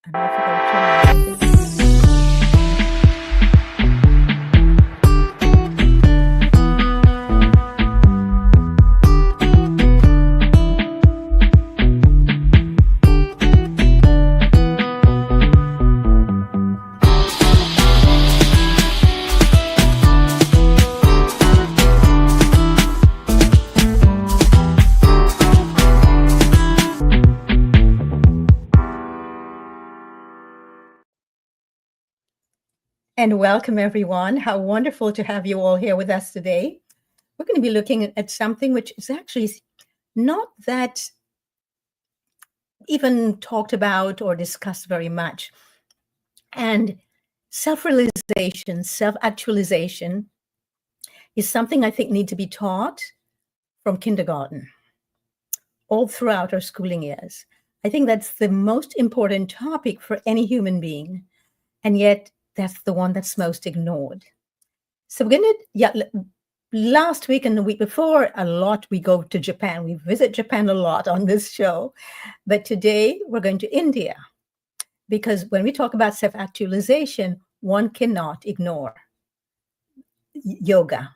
And I forgot to turn my mic. And welcome, everyone. How wonderful to have you all here with us today. We're going to be looking at something which is actually not that even talked about or discussed very much. And self-realization, self-actualization is something I think need to be taught from kindergarten all throughout our schooling years. I think that's the most important topic for any human being. And yet that's the one that's most ignored. So we're going to, last week and the week before, we go to Japan. We visit Japan a lot on this show. But today we're going to India, because when we talk about self-actualization, one cannot ignore yoga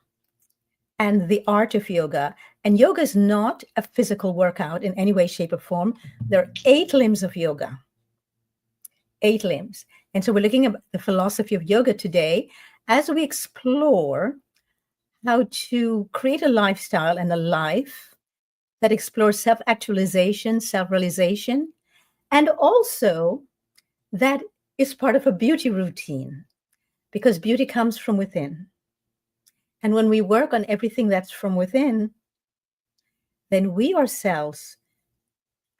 and the art of yoga. And yoga is not a physical workout in any way, shape, or form. There are 8 limbs of yoga. 8 limbs. And so we're looking at the philosophy of yoga today as we explore how to create a lifestyle and a life that explores self-actualization, self-realization, and also that is part of a beauty routine, because beauty comes from within. And when we work on everything that's from within, then we ourselves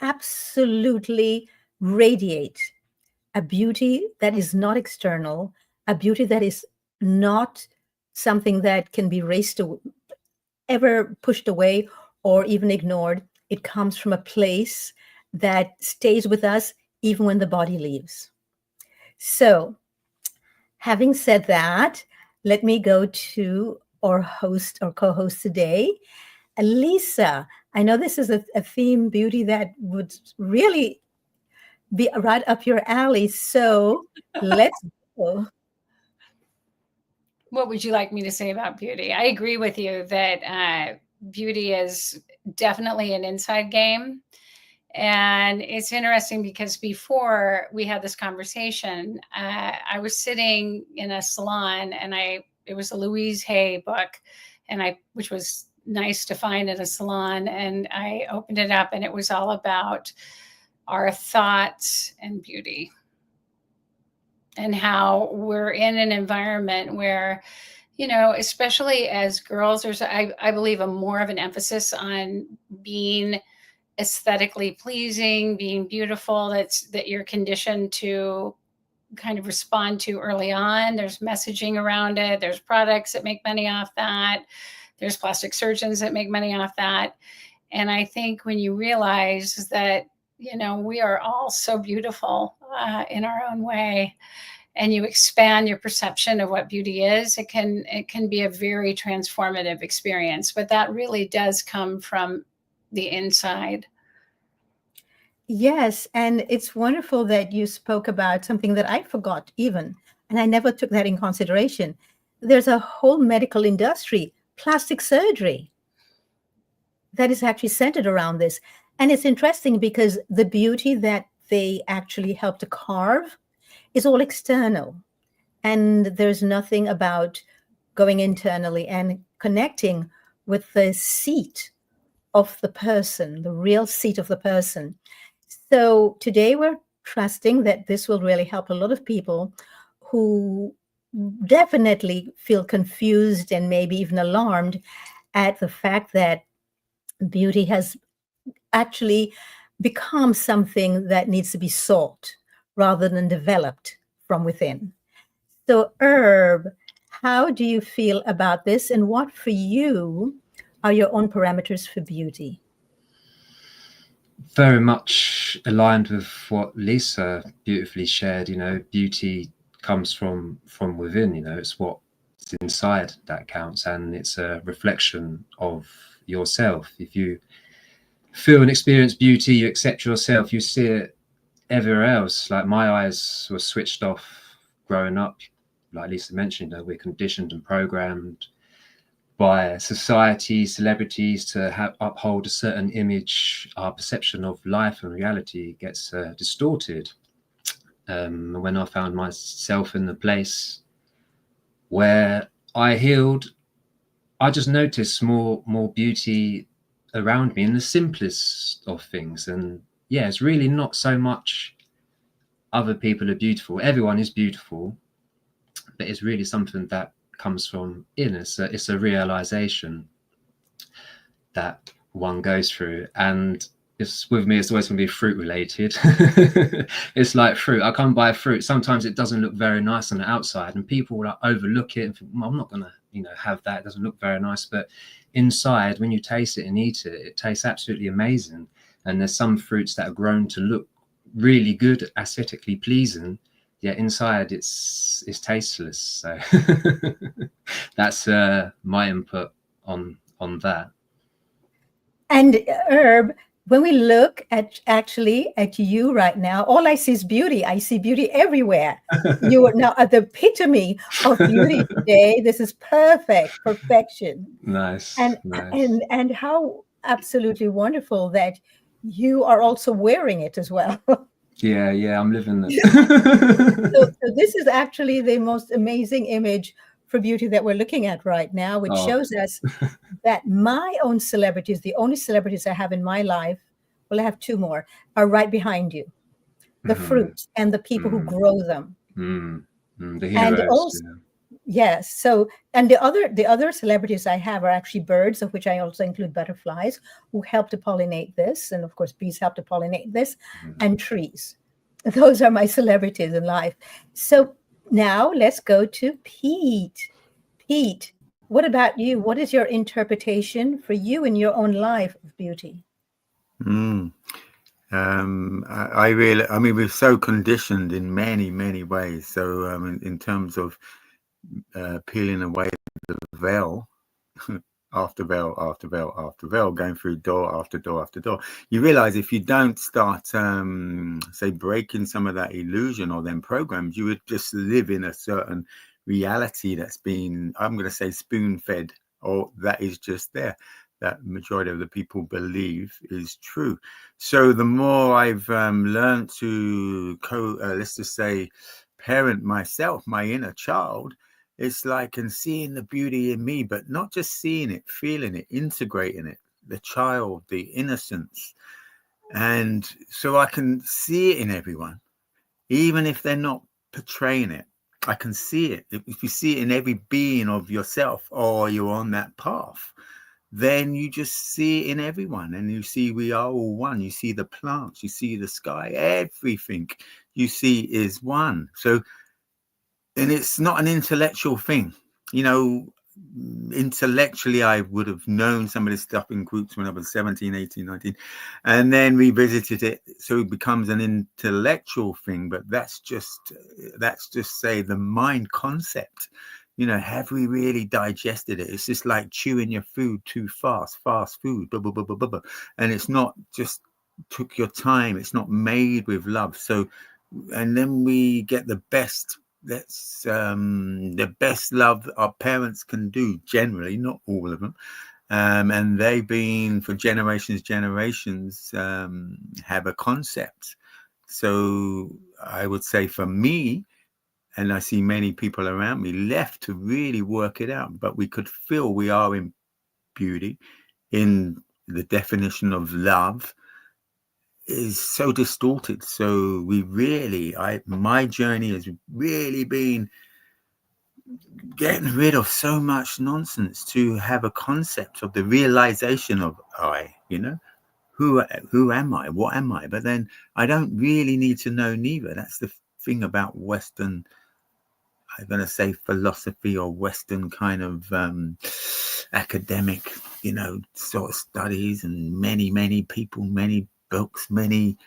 absolutely radiate a beauty that is not external, a beauty that is not something that can be ever pushed away or even ignored. It comes from a place that stays with us even when the body leaves. So, having said that, let me go to our host or co-host today, Lisa. I know this is a theme, beauty, that would really be right up your alley. So let's go. What would you like me to say about beauty? I agree with you that beauty is definitely an inside game. And it's interesting because before we had this conversation, I was sitting in a salon and it was a Louise Hay book, which was nice to find at a salon. And I opened it up and it was all about our thoughts and beauty, and how we're in an environment where, especially as girls, there's, I believe, more of an emphasis on being aesthetically pleasing, being beautiful, that you're conditioned to kind of respond to early on. There's messaging around it. There's products that make money off that. There's plastic surgeons that make money off that. And I think when you realize that, we are all so beautiful in our own way, and you expand your perception of what beauty is, it can be a very transformative experience. But that really does come from the inside. Yes, and it's wonderful that you spoke about something that I forgot even, and I never took that in consideration. There's a whole medical industry, plastic surgery, that is actually centered around this. And it's interesting because the beauty that they actually help to carve is all external. And there's nothing about going internally and connecting with the seat of the person, the real seat of the person. So today we're trusting that this will really help a lot of people who definitely feel confused and maybe even alarmed at the fact that beauty has actually become something that needs to be sought rather than developed from within. So, Herb, how do you feel about this, and what for you are your own parameters for beauty? Very much aligned with what Lisa beautifully shared. Beauty comes from within. It's what's inside that counts, and it's a reflection of yourself. If you feel and experience beauty, you accept yourself, you see it everywhere else, like my eyes were switched off growing up. Like Lisa mentioned, we're conditioned and programmed by society, celebrities to uphold a certain image. Our perception of life and reality gets distorted. When I found myself in the place where I healed, I just noticed more beauty around me in the simplest of things. And yeah, it's really not so much other people are beautiful. Everyone is beautiful, but it's really something that comes from inner. So it's a realization that one goes through. And it's with me, it's always going to be fruit related. It's like fruit. I come buy fruit. Sometimes it doesn't look very nice on the outside, and people will like overlook it and think, well, I'm not going to, have that. It doesn't look very nice. But inside, when you taste it and eat it, it tastes absolutely amazing. And there's some fruits that are grown to look really good, aesthetically pleasing, yet inside it's tasteless. So that's my input on that. And Herb, when we look at you right now, all I see is beauty. I see beauty everywhere. You are now at the epitome of beauty today. This is perfection. Nice, And nice. and how absolutely wonderful that you are also wearing it as well. Yeah, I'm living So, it. so this is actually the most amazing image for beauty that we're looking at right now, which Oh, shows us that my own celebrities, the only celebrities I have in my life, well, I have two more, are right behind you. The mm, fruits and the people who mm, grow them. the And heroes. also, yes. So, and the other celebrities I have are actually birds, of which I also include butterflies, who help to pollinate this, and of course, bees help to pollinate this, and trees. Those are my celebrities in life. So now let's go to Pete. Pete, what about you? What is your interpretation for you in your own life of beauty? Mm. I mean, we're so conditioned in many ways. So, in terms of peeling away the veil, after veil after veil after veil, going through door after door after door, you realize if you don't start, say, breaking some of that illusion or them programs, you would just live in a certain reality that's been, I'm going to say, spoon-fed, or that is just there, that majority of the people believe is true. So the more I've learned to let's just say, parent myself, my inner child, it's like, and seeing the beauty in me, but not just seeing it, feeling it, integrating it, the child, the innocence. And so I can see it in everyone, even if they're not portraying it. I can see it. If you see it in every being of yourself, or you're on that path, then you just see it in everyone, and you see we are all one. You see the plants, you see the sky, everything you see is one. So, and it's not an intellectual thing. Intellectually, I would have known some of this stuff in groups when I was 17, 18, 19, and then revisited it. So it becomes an intellectual thing, but that's just say the mind concept. Have we really digested it? It's just like chewing your food too fast food, blah, blah, blah, blah, blah, blah. And it's not just took your time. It's not made with love. So, and then we get the best. That's the best love our parents can do, generally, not all of them. And they've been for generations, have a concept. So I would say for me, and I see many people around me, left to really work it out, but we could feel we are in beauty, in the definition of love, is so distorted. So my journey has really been getting rid of so much nonsense to have a concept of the realization of who am I, what am I? But then I don't really need to know neither. That's the thing about Western, I'm going to say, philosophy, or Western kind of academic, sort of studies, and many people, many books, many,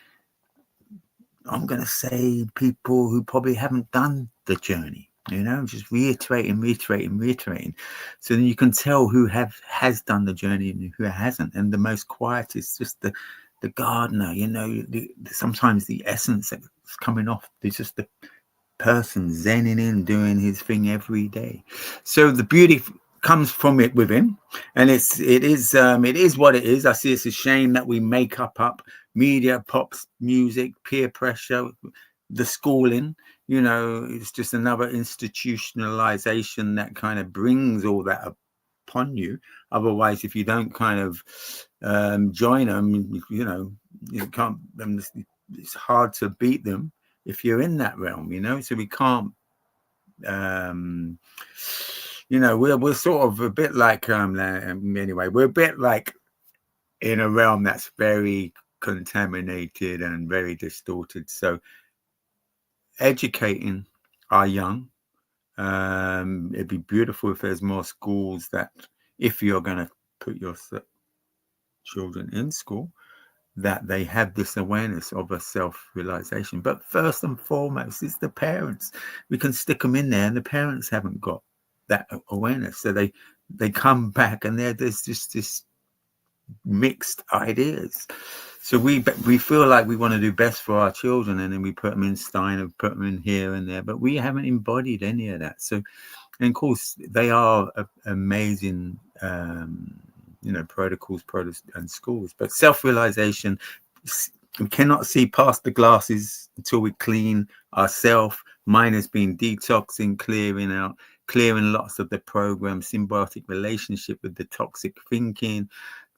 I'm going to say, people who probably haven't done the journey, just reiterating. So then you can tell who has done the journey and who hasn't. And the most quiet is just the the gardener, sometimes the essence that's coming off, it's just the person zenning in, doing his thing every day. So the beauty comes from it within, and it is what it is. I see it's a shame that we make up media, pops, music, peer pressure, the schooling. It's just another institutionalization that kind of brings all that upon you. Otherwise, if you don't kind of join them, you can't. It's hard to beat them if you're in that realm. So we can't. We're sort of a bit like anyway. We're a bit like in a realm that's very contaminated and very distorted. So educating our young. It'd be beautiful if there's more schools that, if you're going to put your children in school, that they have this awareness of a self-realization. But first and foremost, it's the parents. We can stick them in there, and the parents haven't got that awareness. So they come back, and there's just this mixed ideas. So we feel like we want to do best for our children, and then we put them in Steiner, put them in here and there, but we haven't embodied any of that. So, and of course, they are amazing, protocols, and schools. But self-realization, we cannot see past the glasses until we clean ourselves. Mine has been detoxing, clearing lots of the program, symbiotic relationship with the toxic thinking,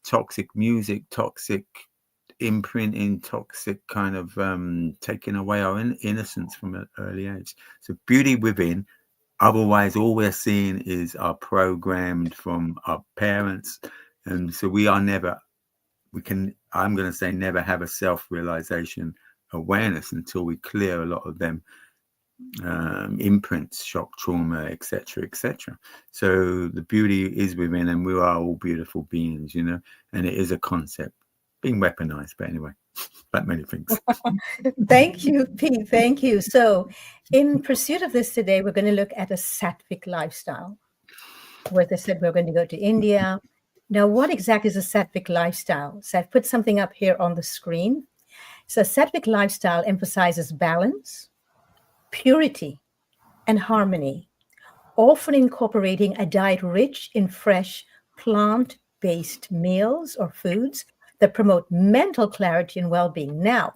toxic music, toxic imprinting, toxic kind of taking away our innocence from an early age. So beauty within. Otherwise, all we're seeing is our programmed from our parents, and so we are never. I'm going to say never have a self-realization awareness until we clear a lot of them imprints, shock, trauma, etc. So the beauty is within, and we are all beautiful beings, and it is a concept being weaponized. But anyway, like many things. Thank you, Pete. Thank you. So in pursuit of this today, we're going to look at a sattvic lifestyle, where they said we're going to go to India. Now, what exactly is a sattvic lifestyle? So I've put something up here on the screen. So a sattvic lifestyle emphasizes balance, purity, and harmony, often incorporating a diet rich in fresh plant-based meals or foods that promote mental clarity and well-being. Now,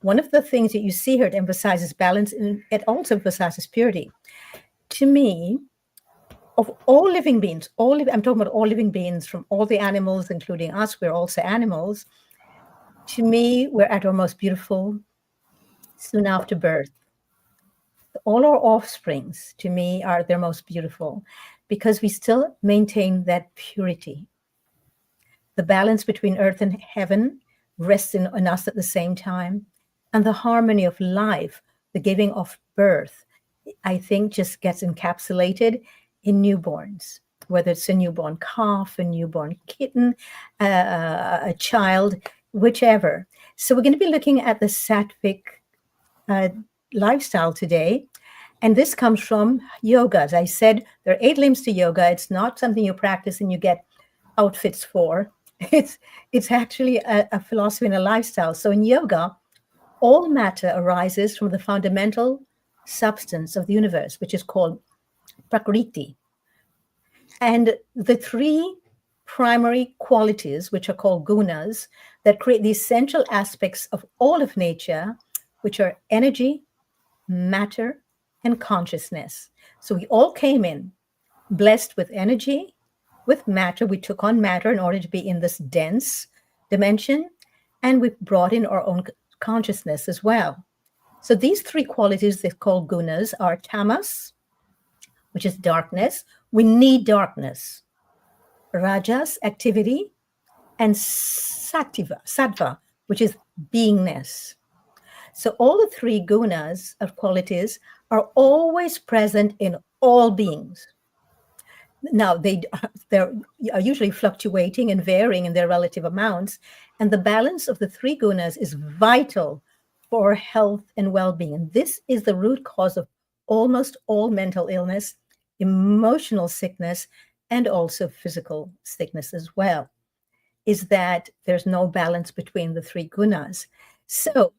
one of the things that you see here, it emphasizes balance, and it also emphasizes purity. To me, of all living beings, I'm talking about all living beings, from all the animals, including us, we're also animals. To me, we're at our most beautiful soon after birth. All our offsprings, to me, are their most beautiful because we still maintain that purity. The balance between earth and heaven rests in us at the same time. And the harmony of life, the giving of birth, I think just gets encapsulated in newborns, whether it's a newborn calf, a newborn kitten, a child, whichever. So we're going to be looking at the sattvic lifestyle today. And this comes from yoga. As I said, there are 8 limbs to yoga. It's not something you practice and you get outfits for. It's actually a philosophy and a lifestyle. So in yoga, all matter arises from the fundamental substance of the universe, which is called prakriti. And the 3 primary qualities, which are called gunas, that create the essential aspects of all of nature, which are energy, matter, and consciousness. So we all came in blessed with energy, with matter. We took on matter in order to be in this dense dimension, and we brought in our own consciousness as well. So these 3 qualities they're called gunas are tamas, which is darkness. We need darkness. Rajas, activity, and sattva, which is beingness. So all the 3 gunas of qualities are always present in all beings. Now, they're usually fluctuating and varying in their relative amounts, and the balance of the 3 gunas is vital for health and well-being. And this is the root cause of almost all mental illness, emotional sickness, and also physical sickness as well. is that there's no balance between the three gunas. So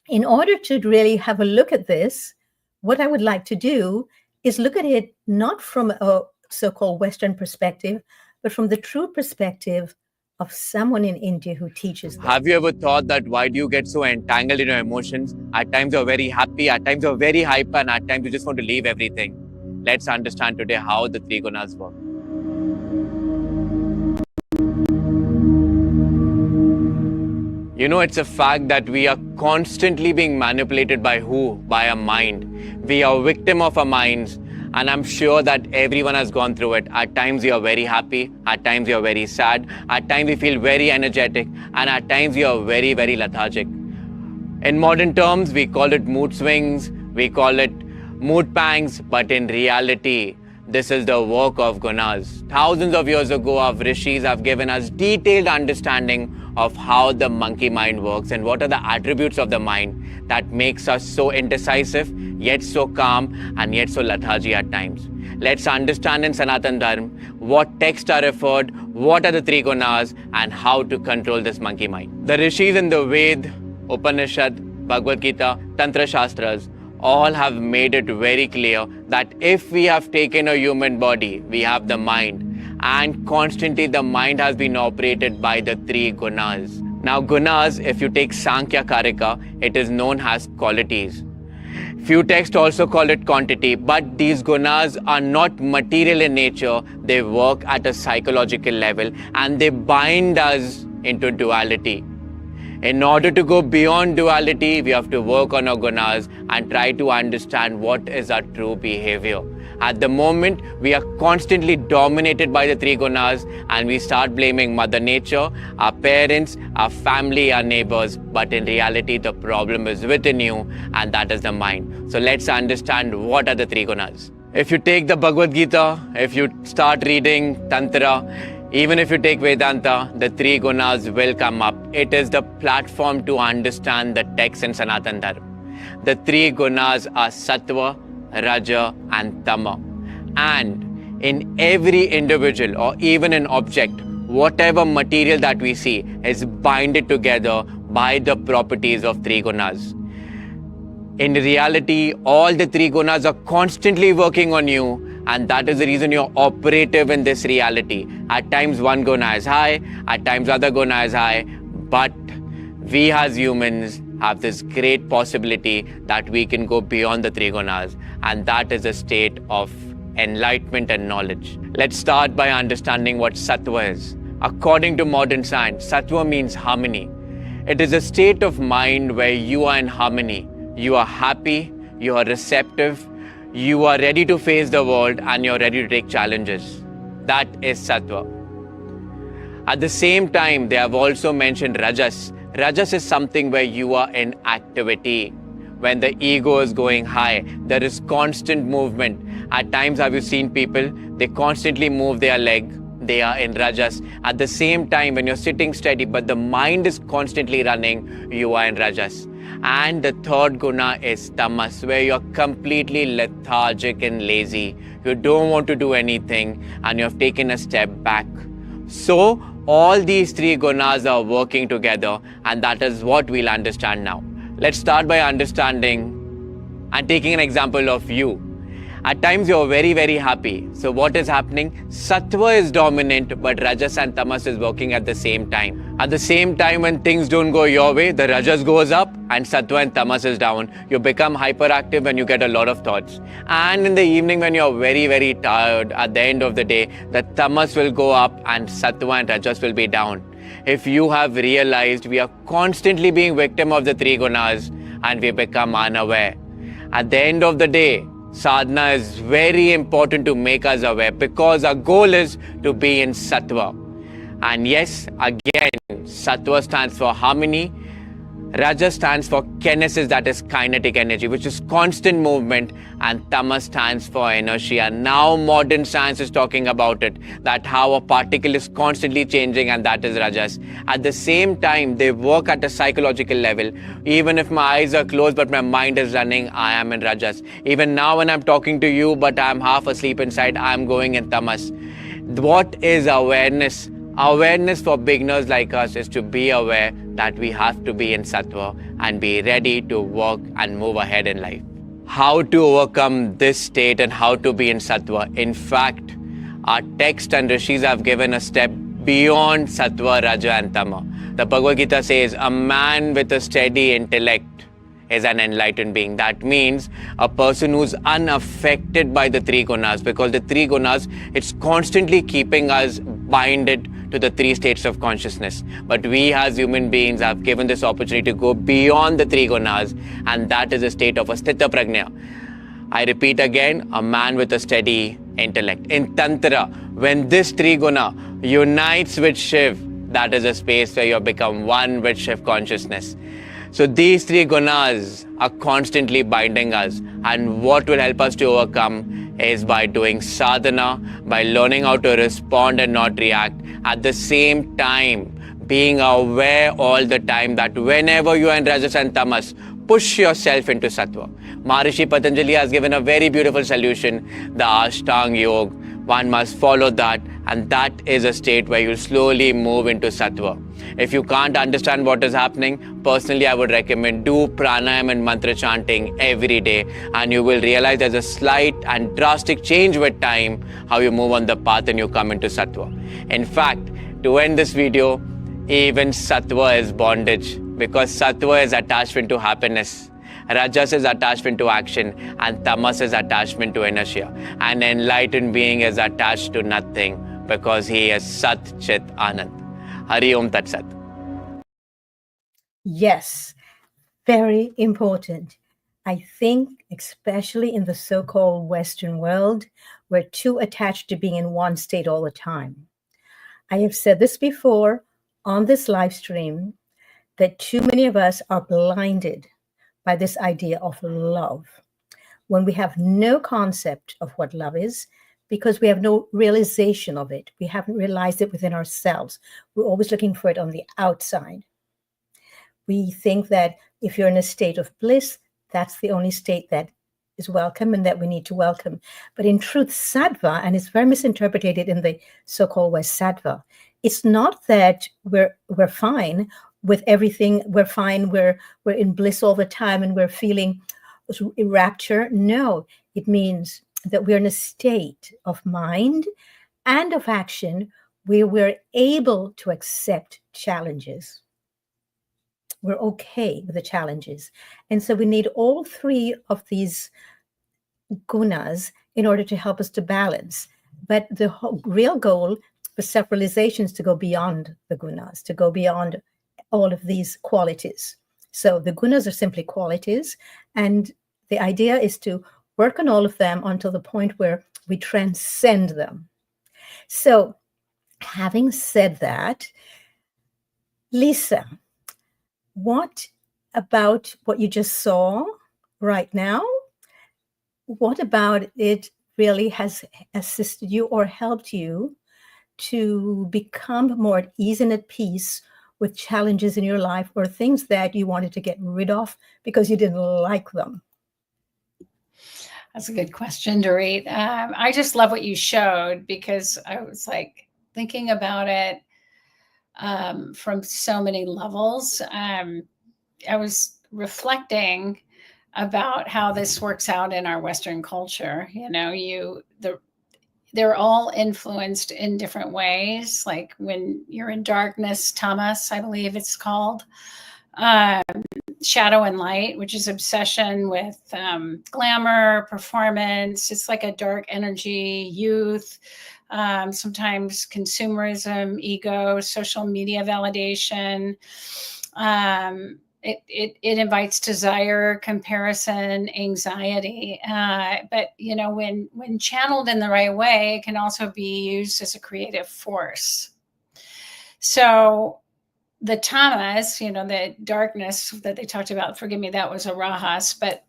in order to really have a look at this, what I would like to do is look at it not from a so-called Western perspective, but from the true perspective of someone in India who teaches this. Have you ever thought that why do you get so entangled in your emotions? At times you're very happy, at times you're very hyper, and at times you just want to leave everything. Let's understand today how the three gunas work. You know, it's a fact that we are constantly being manipulated by who? By our mind. We are a victim of our minds. And I'm sure that everyone has gone through it. At times you are very happy, at times you are very sad, at times you feel very energetic, and at times you are very, very lethargic. In modern terms, we call it mood swings, we call it mood pangs, but in reality, this is the work of gunas. Thousands of years ago, our rishis have given us detailed understanding of how the monkey mind works and what are the attributes of the mind that makes us so indecisive, yet so calm, and yet so lethargy at times. Let's understand in Sanatan Dharma what texts are referred, what are the three gunas, and how to control this monkey mind. The rishis in the Ved, Upanishad, Bhagavad Gita, Tantra Shastras all have made it very clear that if we have taken a human body, we have the mind, and constantly the mind has been operated by the three gunas. Now gunas, if you take Sankhya Karika, it is known as qualities. Few texts also call it quantity, but these gunas are not material in nature. They work at a psychological level and they bind us into duality. In order to go beyond duality, we have to work on our gunas and try to understand what is our true behavior. At the moment, we are constantly dominated by the three gunas and we start blaming Mother Nature, our parents, our family, our neighbors. But in reality, the problem is within you, and that is the mind. So let's understand what are the three gunas. If you take the Bhagavad Gita, if you start reading Tantra, even if you take Vedanta, the three gunas will come up. It is the platform to understand the text in Sanatan Dharma. The three gunas are Sattva, Raja and Tama. And in every individual or even an object, whatever material that we see is binded together by the properties of three gunas. In reality, all the three gunas are constantly working on you, and that is the reason you're operative in this reality. At times one guna is high, at times other guna is high, but we as humans have this great possibility that we can go beyond the three gunas, and that is a state of enlightenment and knowledge. Let's start by understanding what Sattva is. According to modern science, Sattva means harmony. It is a state of mind where you are in harmony. You are happy, you are receptive, you are ready to face the world, and you're ready to take challenges. That is Sattva. At the same time, they have also mentioned Rajas. Rajas is something where you are in activity. When the ego is going high, there is constant movement. At times, have you seen people? They constantly move their leg. They are in Rajas. At the same time, when you're sitting steady, but the mind is constantly running, you are in Rajas. And the third guna is Tamas, where you're completely lethargic and lazy. You don't want to do anything and you've taken a step back. So, all these three gunas are working together, and that is what we'll understand now. Let's start by understanding and taking an example of you. At times you're very, very happy. So what is happening? Sattva is dominant, but Rajas and Tamas is working at the same time. At the same time, when things don't go your way, the Rajas goes up and Sattva and Tamas is down. You become hyperactive and you get a lot of thoughts. And in the evening, when you're very, very tired, at the end of the day, the Tamas will go up and Sattva and Rajas will be down. If you have realized, we are constantly being victim of the three gunas and we become unaware. At the end of the day, sadhana is very important to make us aware, because our goal is to be in Sattva. And yes, again, Sattva stands for harmony. Raja stands for kinesis, that is kinetic energy, which is constant movement, and Tamas stands for inertia. Now modern science is talking about it, that how a particle is constantly changing, and that is Rajas. At the same time, they work at a psychological level. Even if my eyes are closed but my mind is running, I am in Rajas. Even now when I'm talking to you but I'm half asleep inside, I'm going in Tamas. What is awareness? Awareness for beginners like us is to be aware that we have to be in sattva and be ready to work and move ahead in life. How to overcome this state and how to be in sattva. In fact, our text and rishis have given a step beyond sattva, raja and tama. The Bhagavad Gita says a man with a steady intellect is an enlightened being. That means a person who's unaffected by the three gunas, because the three gunas, it's constantly keeping us binded to the three states of consciousness. But we as human beings have given this opportunity to go beyond the three gunas, and that is a state of a sthita prajna. I repeat again, a man with a steady intellect. In Tantra, when this three guna unites with Shiv, that is a space where you become one with Shiv consciousness. So these three gunas are constantly binding us, and what will help us to overcome is by doing sadhana, by learning how to respond and not react. At the same time, being aware all the time that whenever you are in rajas and tamas, push yourself into sattva. Maharishi Patanjali has given a very beautiful solution, the Ashtanga Yoga. One must follow that, and that is a state where you slowly move into sattva. If you can't understand what is happening, personally I would recommend do pranayam and mantra chanting every day, and you will realize there's a slight and drastic change with time, how you move on the path and you come into sattva. In fact, to end this video, even sattva is bondage, because sattva is attachment to happiness. Rajas is attachment to action, and tamas is attachment to inertia. An enlightened being is attached to nothing because he is Sat Chit Anand. Hari Om Tat Sat. Yes, very important. I think, especially in the so-called Western world, we're too attached to being in one state all the time. I have said this before on this live stream, that too many of us are blinded by this idea of love, when we have no concept of what love is, because we have no realization of it. We haven't realized it within ourselves. We're always looking for it on the outside. We think that if you're in a state of bliss, that's the only state that is welcome and that we need to welcome. But in truth, sattva, and it's very misinterpreted in the so-called West sattva, it's not that we're fine with everything, we're fine, we're in bliss all the time and we're feeling rapture. No, it means that we're in a state of mind and of action where we're able to accept challenges. We're okay with the challenges. And so we need all three of these gunas in order to help us to balance. But the real goal for self-realization is to go beyond the gunas, to go beyond all of these qualities. So the gunas are simply qualities, and the idea is to work on all of them until the point where we transcend them. So having said that, Lisa, what about what you just saw right now? What about it really has assisted you or helped you to become more at ease and at peace with challenges in your life, or things that you wanted to get rid of because you didn't like them? That's a good question, Dorit. I just love what you showed, because I was like thinking about it from so many levels. I was reflecting about how this works out in our Western culture. You know, they're all influenced in different ways. Like when you're in darkness, tamas, I believe it's called, shadow and light, which is obsession with glamour, performance. It's like a dark energy, youth, sometimes consumerism, ego, social media validation. It invites desire, comparison, anxiety. But you know, when channeled in the right way, it can also be used as a creative force. So the tamas, you know, the darkness that they talked about, forgive me, that was a rajas, but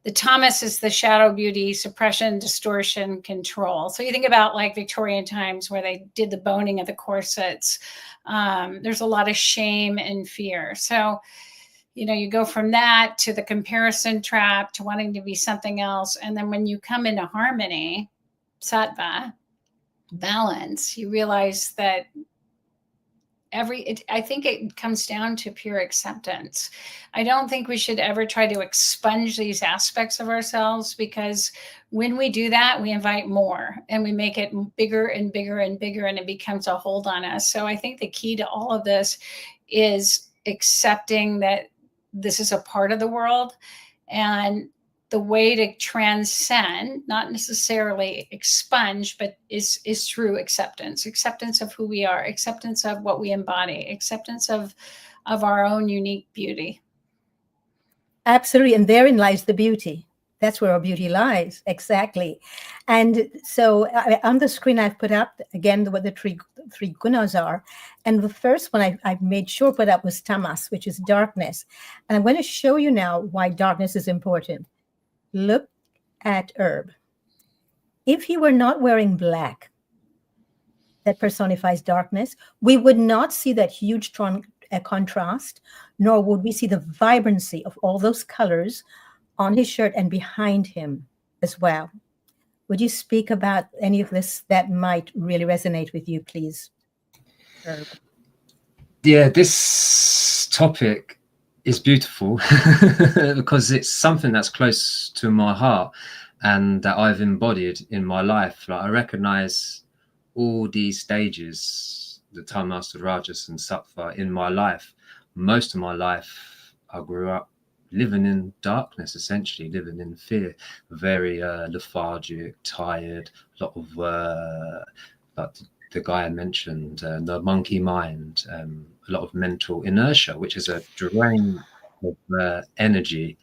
the tamas is the shadow, beauty, suppression, distortion, control. So you think about like Victorian times where they did the boning of the corsets. There's a lot of shame and fear. So, you know, you go from that to the comparison trap to wanting to be something else. And then when you come into harmony, sattva, balance, you realize that I think it comes down to pure acceptance. I don't think we should ever try to expunge these aspects of ourselves, because when we do that, we invite more and we make it bigger and bigger and bigger, and it becomes a hold on us. So I think the key to all of this is accepting that this is a part of the world, and the way to transcend, not necessarily expunge, but is through acceptance of who we are, acceptance of what we embody, acceptance of our own unique beauty. Absolutely. And therein lies the beauty. That's where our beauty lies. Exactly. And so on the screen, I've put up again what the three gunas are. And the first one I've made sure put up was tamas, which is darkness. And I'm going to show you now why darkness is important. Look at Herb. If he were not wearing black, that personifies darkness, we would not see that huge contrast, nor would we see the vibrancy of all those colors on his shirt and behind him as well. Would you speak about any of this that might really resonate with you, please, Herb? Yeah, this topic is beautiful because it's something that's close to my heart and that I've embodied in my life. Like, I recognize all these stages, the Tamas, Rajas and Sattva in my life. Most of my life, I grew up living in darkness, essentially living in fear, very lethargic, tired, a lot of like the guy I mentioned, the monkey mind, a lot of mental inertia, which is a drain of energy.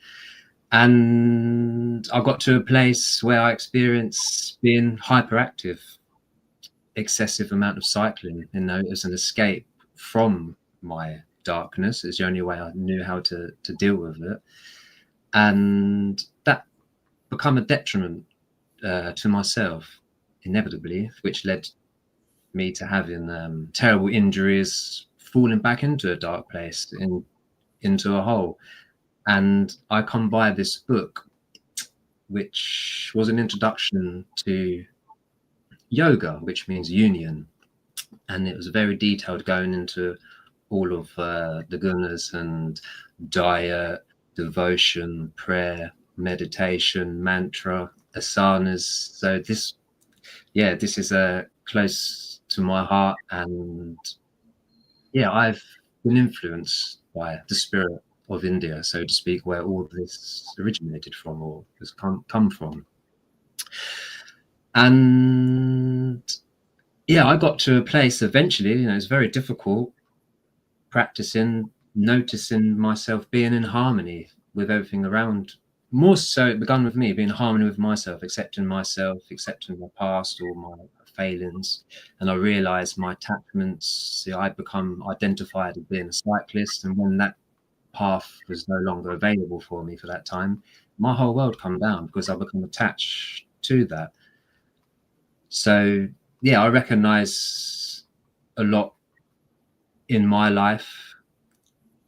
And I got to a place where I experienced being hyperactive, excessive amount of cycling, you know, as an escape from my darkness. It's the only way I knew how to deal with it. And that became a detriment to myself, inevitably, which led me to having terrible injuries, falling back into a dark place, into a hole. And I come by this book, which was an introduction to yoga, which means union. And it was very detailed, going into all of the gunas and diet, devotion, prayer, meditation, mantra, asanas. So this is close to my heart, and yeah, I've been influenced by the spirit of India, so to speak, where all of this originated from, or has come from. And yeah, I got to a place eventually, you know, it's very difficult practicing, noticing myself being in harmony with everything around. More so, it began with me being in harmony with myself, accepting my past, or my failings. And I realized my attachments. I'd become identified as being a cyclist, and when that path was no longer available for me for that time, my whole world come down because I become attached to that. So yeah, I recognize a lot in my life,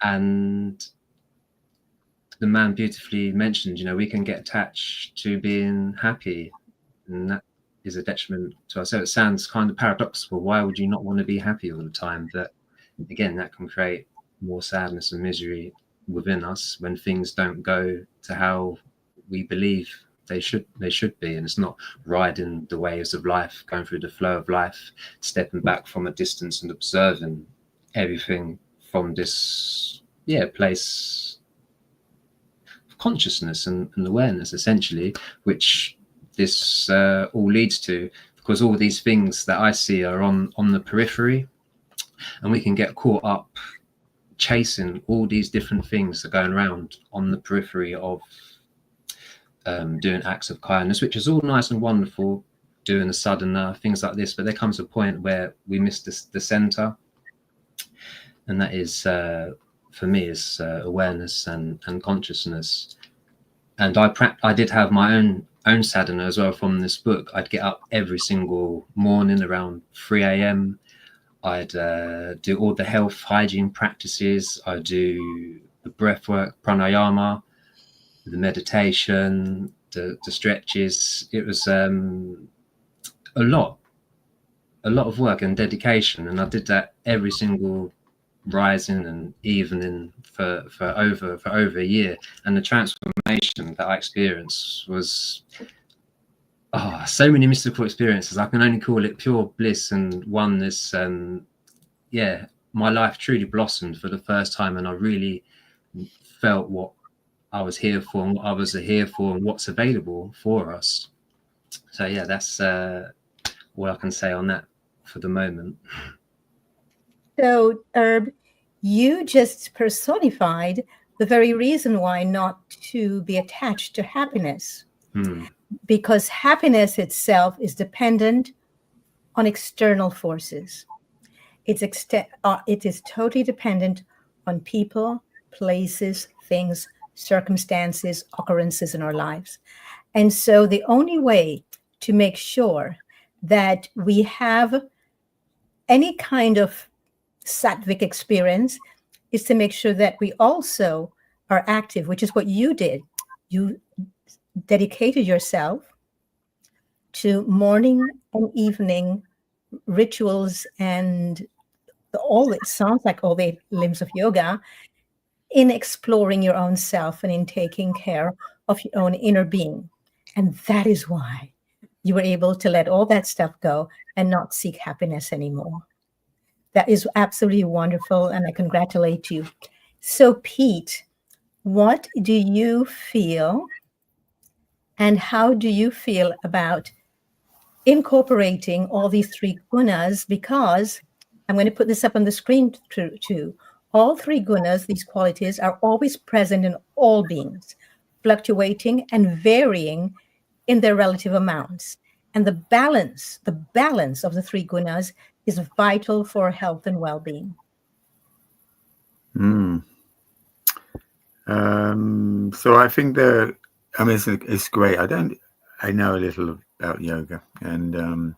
and the man beautifully mentioned, you know, we can get attached to being happy, and that is a detriment to ourselves. It sounds kind of paradoxical. Why would you not want to be happy all the time? But again, that can create more sadness and misery within us when things don't go to how we believe they should be. And it's not riding the waves of life, going through the flow of life, stepping back from a distance and observing everything from this place of consciousness and awareness, essentially, which this all leads to, because all these things that I see are on the periphery, and we can get caught up chasing all these different things that are going around on the periphery of doing acts of kindness, which is all nice and wonderful, doing a sadhana, things like this, but there comes a point where we miss the center, and that is for me is awareness and consciousness. And I did have my own sadhana as well from this book. I'd get up every single morning around 3 a.m. I'd do all the health hygiene practices. I do the breath work, pranayama, the meditation, the stretches. It was a lot a lot of work and dedication, and I did that every single rising and evening for over a year. And the transformation that I experienced was so many mystical experiences. I can only call it pure bliss and oneness. And yeah, my life truly blossomed for the first time, and I really felt what I was here for and what others are here for and what's available for us. So yeah, that's all I can say on that for the moment. So, Herb, you just personified the very reason why not to be attached to happiness, because happiness itself is dependent on external forces. It is totally dependent on people, places, things, circumstances, occurrences in our lives. And so the only way to make sure that we have any kind of sattvic experience is to make sure that we also are active, which is what you did. You dedicated yourself to morning and evening rituals and all it sounds like all the limbs of yoga in exploring your own self and in taking care of your own inner being. And that is why you were able to let all that stuff go and not seek happiness anymore. That is absolutely wonderful, and I congratulate you. So, Pete, what do you feel and how do you feel about incorporating all these three gunas? Because I'm going to put this up on the screen too. All three gunas, these qualities, are always present in all beings, fluctuating and varying in their relative amounts. And the balance of the three gunas is vital for health and well-being. So I think it's great. I know a little about yoga, and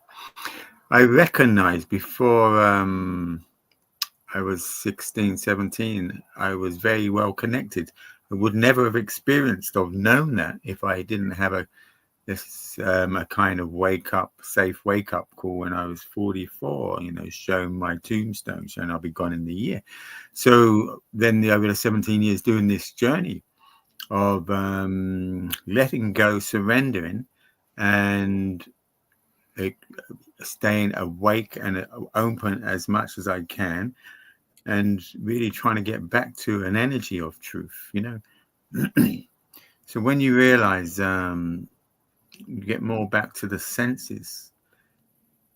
I recognize before I was 16, 17, I was very well connected. I would never have experienced or known that if I didn't have a kind of safe wake up call when I was 44, showing my tombstone, showing I'll be gone in the year. So then over the 17 years doing this journey of letting go, surrendering, and staying awake and open as much as I can, and really trying to get back to an energy of truth, So when you realize you get more back to the senses,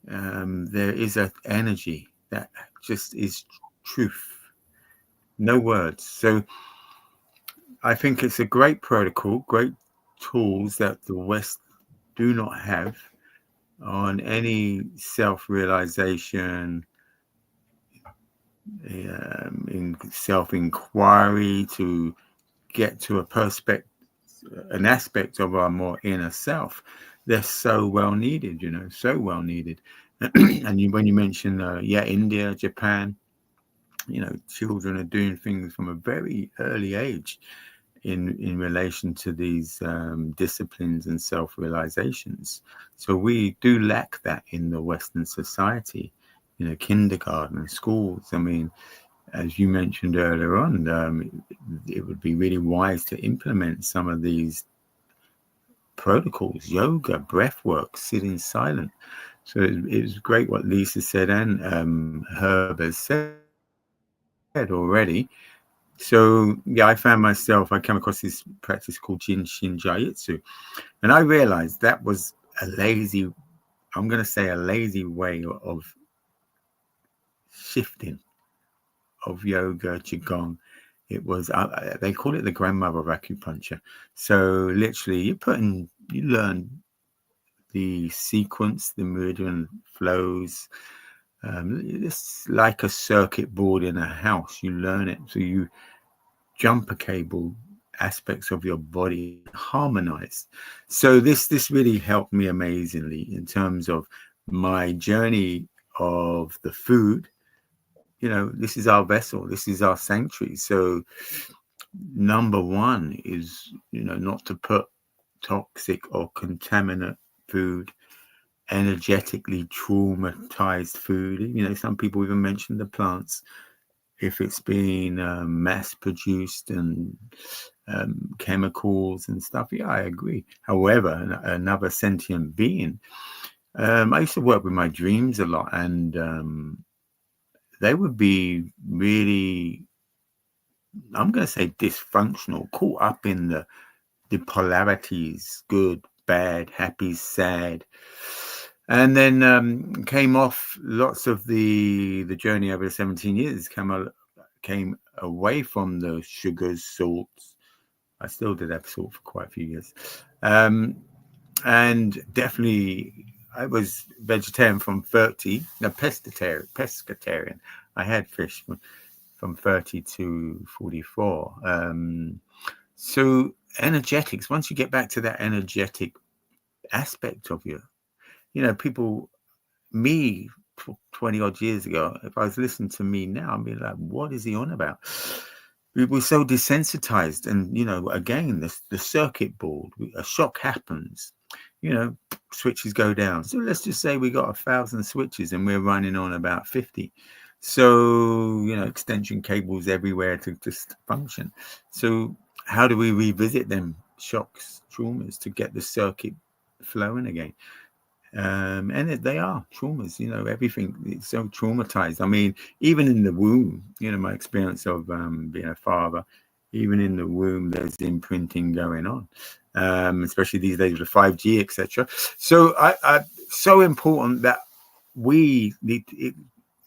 there is an energy that just is truth, no words. So I think it's a great protocol, great tools that the West do not have on any self-realization, in self-inquiry, to get to an aspect of our more inner self. They're so well needed, so well needed. And when you mention, India, Japan, children are doing things from a very early age in relation to these disciplines and self-realizations. So we do lack that in the Western society, kindergarten and schools. I mean, as you mentioned earlier on, it would be really wise to implement some of these protocols, yoga, breath work, sitting silent. So it was great what Lisa said and Herb has said already. So yeah, I came across this practice called Jinshin Jiu-Jitsu, and I realized that was I'm going to say a lazy way of shifting of yoga, qigong. It was they call it the grandmother of acupuncture. So literally, you learn the sequence, the meridian flows. It's like a circuit board in a house. You learn it, so you jumper cable aspects of your body harmonized. So this really helped me amazingly in terms of my journey of the food. This is our vessel, this is our sanctuary. So number one is not to put toxic or contaminant food energetically traumatized food. You know, some people even mention the plants. If it's been mass produced and chemicals and stuff, yeah, I agree. However, another sentient being, I used to work with my dreams a lot, and they would be really, I'm going to say, dysfunctional, caught up in the polarities, good, bad, happy, sad. And then came off lots of the journey over 17 years, came away from the sugars, salts. I still did have salt for quite a few years. And definitely I was vegetarian from 30, no, pescatarian. I had fish from 30 to 44. So energetics, once you get back to that energetic aspect of you know, people, me 20 odd years ago, if I was listening to me now, I'd be like, what is he on about? We were so desensitized. And, you know, again, the circuit board, a shock happens, you know, switches go down. So let's just say we got 1,000 switches and we're running on about 50. So, you know, extension cables everywhere to just function. So how do we revisit them shocks, traumas to get the circuit flowing again? And they are traumas, you know, everything is so traumatized. I mean, even in the womb, you know, my experience of being a father, even in the womb, there's imprinting going on, especially these days with 5G, etc. So so important that we need it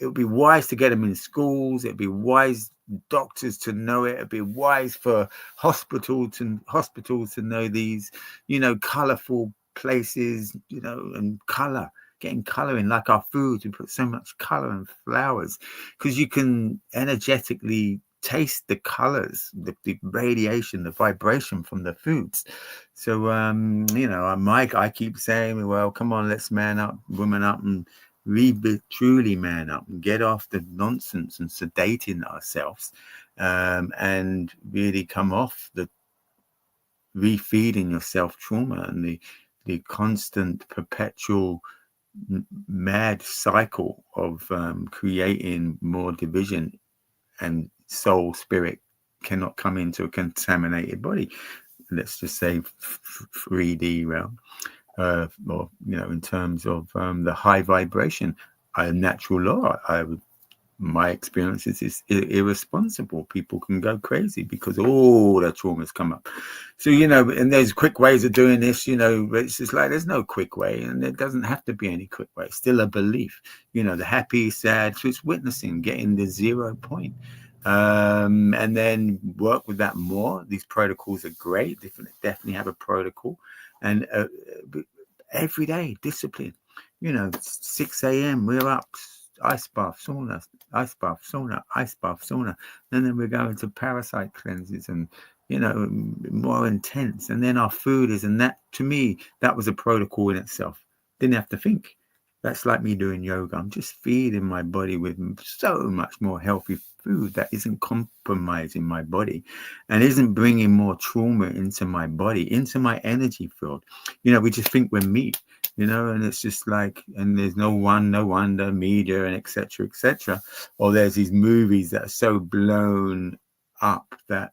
would be wise to get them in schools. It'd be wise doctors to know it. It'd be wise for hospitals to know these, you know, colorful places, you know, and getting color in, like our foods. We put so much color and flowers because you can energetically taste the colors, the radiation, the vibration from the foods. So you know, I keep saying, well, come on, let's man up, woman up, and truly man up and get off the nonsense and sedating ourselves, and really come off the refeeding yourself trauma and the constant perpetual mad cycle of creating more division, and soul spirit cannot come into a contaminated body. Let's just say 3D realm, or you know, in terms of the high vibration, a natural law. My experience is irresponsible. People can go crazy because all their traumas come up. So, you know, and there's quick ways of doing this, you know, but it's just like there's no quick way, and there doesn't have to be any quick way. It's still a belief, you know, the happy, sad, so it's witnessing, getting the 0 point. And then work with that more. These protocols are great. They definitely have a protocol, and every day discipline. You know, 6 a.m. we're up, ice bath, sauna, ice bath, sauna, ice bath, sauna. And then we're going to parasite cleanses and, you know, more intense. And then our food is, and that, to me, that was a protocol in itself. Didn't have to think. That's like me doing yoga. I'm just feeding my body with so much more healthy food that isn't compromising my body and isn't bringing more trauma into my body, into my energy field. You know, we just think we're meat, you know, and it's just like, and there's no wonder media and etc. Or there's these movies that are so blown up that,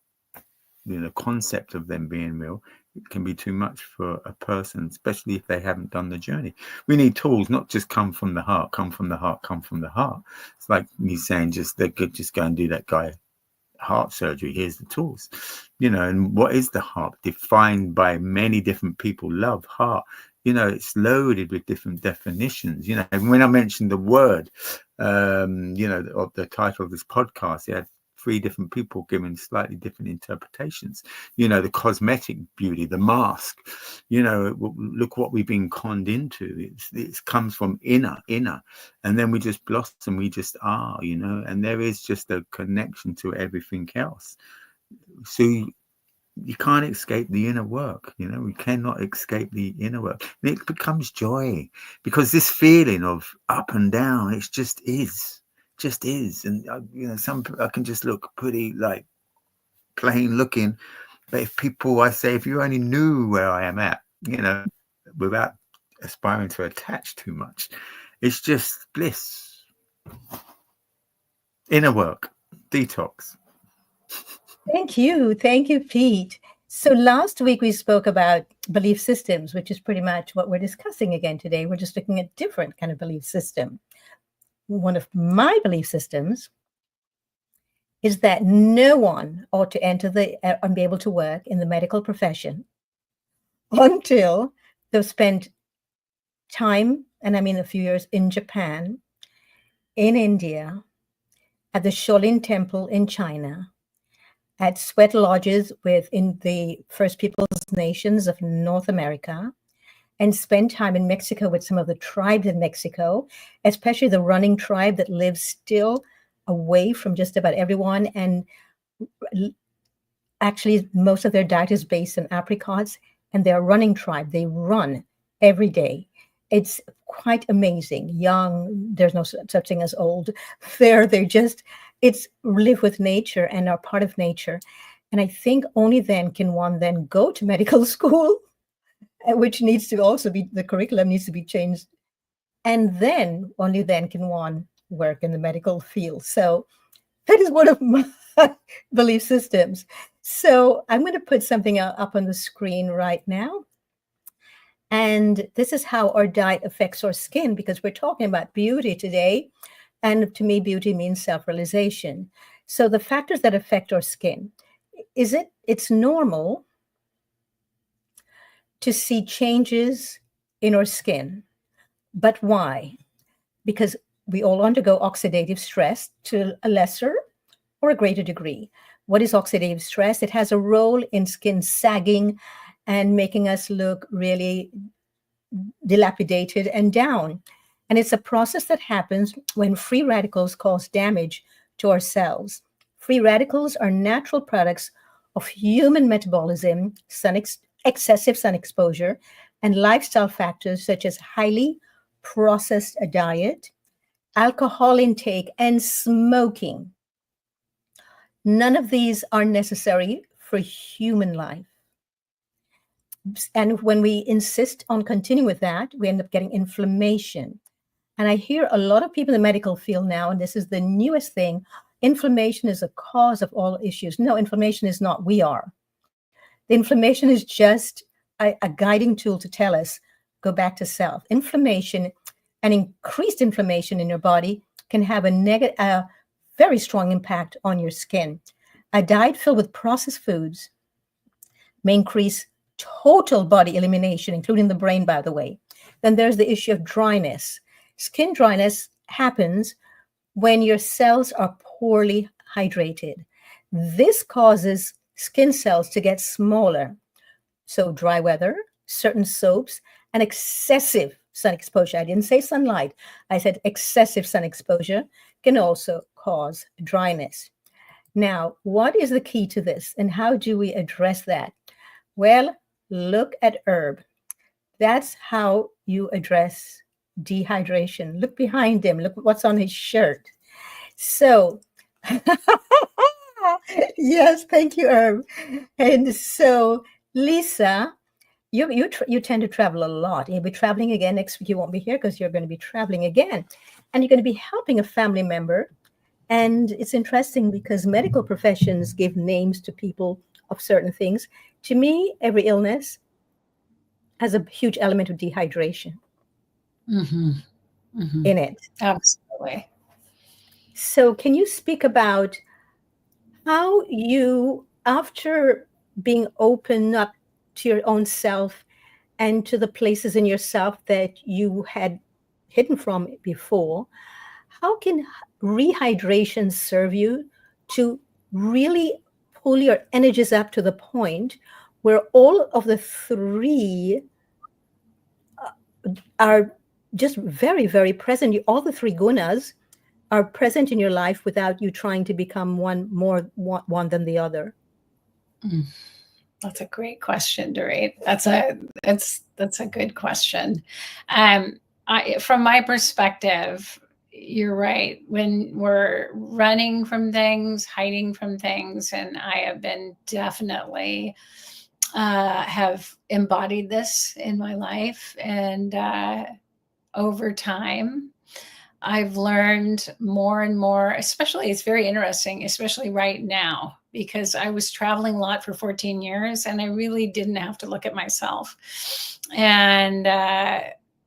you know, concept of them being real, it can be too much for a person, especially if they haven't done the journey. We need tools, not just come from the heart, come from the heart, come from the heart. It's like me saying they could just go and do that guy heart surgery. Here's the tools, you know. And what is the heart? Defined by many different people. Love, heart, you know, it's loaded with different definitions, you know. And when I mentioned the word, you know, of the title of this podcast, it had 3 different people giving slightly different interpretations. You know, the cosmetic beauty, the mask, you know, look what we've been conned into. It comes from inner, and then we just blossom, we just are, you know, and there is just a connection to everything else. So you can't escape the inner work, you know. We cannot escape the inner work, and it becomes joy, because this feeling of up and down, it just is. And you know, I can just look pretty like plain looking, but if people, I say, if you only knew where I am at, you know, without aspiring to attach too much. It's just bliss. Inner work, detox. Thank you. Thank you, Pete. So last week we spoke about belief systems, which is pretty much what we're discussing again today. We're just looking at different kind of belief system. One of my belief systems is that no one ought to enter and be able to work in the medical profession until they've spent time, and I mean a few years, in Japan, in India, at the Shaolin Temple in China, at sweat lodges within the First Peoples Nations of North America, and spend time in Mexico with some of the tribes in Mexico, especially the running tribe that lives still away from just about everyone. And actually, most of their diet is based on apricots, and they're a running tribe. They run every day. It's quite amazing. Young, there's no such thing as old. They just, it's live with nature and are part of nature. And I think only then can one then go to medical school, which needs to also be, the curriculum needs to be changed. And then, only then can one work in the medical field. So that is one of my belief systems. So I'm going to put something up on the screen right now. And this is how our diet affects our skin, because we're talking about beauty today. And to me, beauty means self-realization. So the factors that affect our skin, it's normal to see changes in our skin. But why? Because we all undergo oxidative stress to a lesser or a greater degree. What is oxidative stress? It has a role in skin sagging and making us look really dilapidated and down. And it's a process that happens when free radicals cause damage to our cells. Free radicals are natural products of human metabolism, excessive sun exposure, and lifestyle factors such as highly processed diet, alcohol intake, and smoking. None of these are necessary for human life. And when we insist on continuing with that, we end up getting inflammation. And I hear a lot of people in the medical field now, and this is the newest thing, inflammation is a cause of all issues. No, inflammation is not. We are. The inflammation is just a guiding tool to tell us, go back to self. Inflammation and increased inflammation in your body can have a very strong impact on your skin. A diet filled with processed foods may increase total body elimination, including the brain, by the way. Then there's the issue of dryness. Skin dryness happens when your cells are poorly hydrated. This causes skin cells to get smaller. So dry weather, certain soaps, and excessive sun exposure. I didn't say sunlight. I said excessive sun exposure can also cause dryness. Now, what is the key to this, and how do we address that? Well, look at Herb. That's how you address dehydration. Look behind him. Look what's on his shirt. So, yes, thank you, Herb. And so, Lisa, you tend to travel a lot. You'll be traveling again next week. You won't be here because you're going to be traveling again, and you're going to be helping a family member. And it's interesting because medical professions give names to people of certain things. To me, every illness has a huge element of dehydration in it. Absolutely. So can you speak about how you, after being open up to your own self and to the places in yourself that you had hidden from before, how can rehydration serve you to really pull your energies up to the point where all of the three are just very, very present? All the three gunas are present in your life without you trying to become one than the other. That's a great question, Dorit. That's a good question. From my perspective, you're right. When we're running from things, hiding from things, and I have been definitely have embodied this in my life. And over time, I've learned more and more, especially it's very interesting, especially right now, because I was traveling a lot for 14 years and I really didn't have to look at myself. And